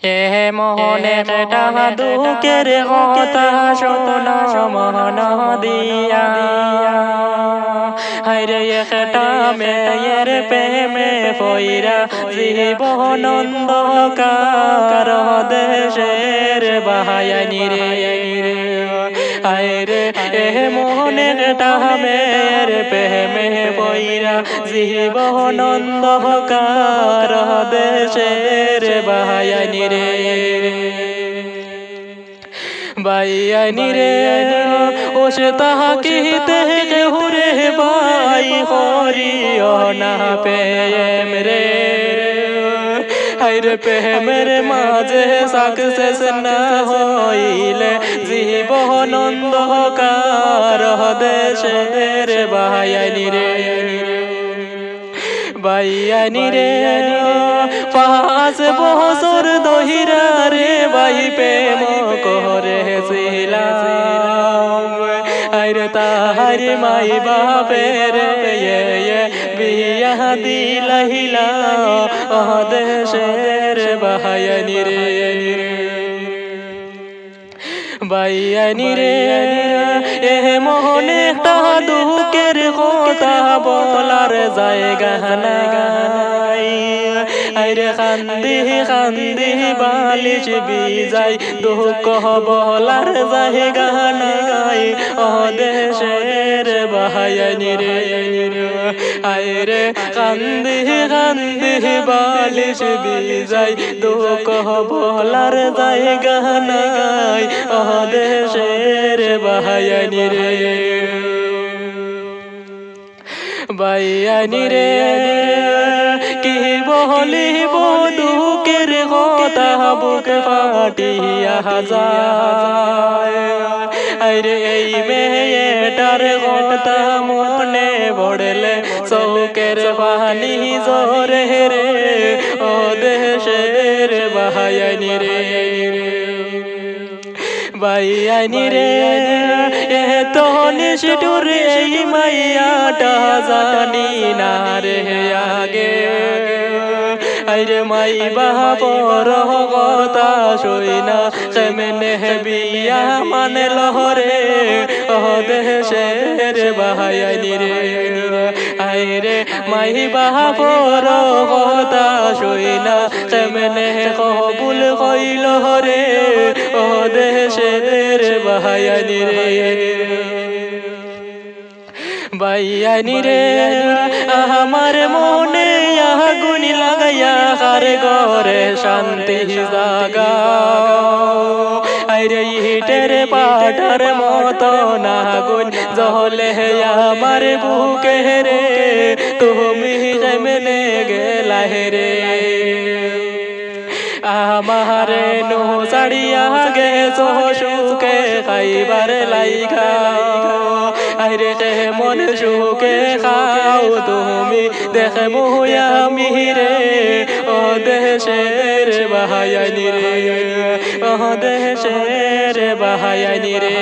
এ মোহনে কেটা দুঃখের কথা শোনা মন দিয়া হায়রে একটা মেয়ের প্রেমে পইরা জীবন অন্ধকার দেশের বাহায়ানি রে হায়রে এ মোহনে কেটা মেয়ের প্রেমে পইরা জীবন অন্ধকার দেশের বাহায়ানি রে বাইয়ানি রে ওসে তাহাকিতে হুরে বাই করিও না প্রেম রে হায়রে প্রেমের মাঝে সাকসেস না হইলে জীবন অন্ধকার দেশের বাইয়ানি রে বাইয়ানি রে 5 বছর ধইরা রে বাই প্রেম করেছিলাম আরে তাহার মাই বাপের বিয়া দিলাহিলা দেশের বাহায়ানি রে বাইয়ানি রে এ মোহনে একটা দুঃখের কথা বলার জায়গা নাই আরে কান্দি কান্দি বালিশ বিজাই দুঃখ বলার জায়গা নাই ও দেশের বাহায়ানি রে আরে কান্দি কান্দি বালিশ বিজাই দুঃখ বলার জায়গা নাই ও দেশের বাহায়ানি রে বাইয়ানি রে কি বলিব দুঃখের কথা বুক ফাটিয়া যায় আরে এই মেয়েটার কথা মনে পড়লে চৌকের পানি জোরে রে ও দেশের বাহায়ানি রে বাইয়ানি রে এত নিষ্ঠুর এই মাইয়াটা জানি না রে আগে আরে মাই বাপর কথা শুই না কেমনে বিয়া মানে লহরে ও দেশের বাহায়ানি রে আরে মাই বাপর কথা শুই না কেমনে কবুল কইল রে ও দেশের বাহায়ানি রে বাইয়ানি রে আমার মনে আগুন লাগাইয়া কার ঘরে শান্তি জাগাও আরে ইটের পাটার মতো না আগুন জ্বলে আমার বুকে রে তুমি কেমনে গেলা রে আমারে নো ছাড়িয়া গেছো সুখে খাইবার লাইগা আরে মন সুখে খাও তুমি দেখে মুয়া মিরে ও দেশের বাহায়ানি রে ও দেশের বাহায়ানি রে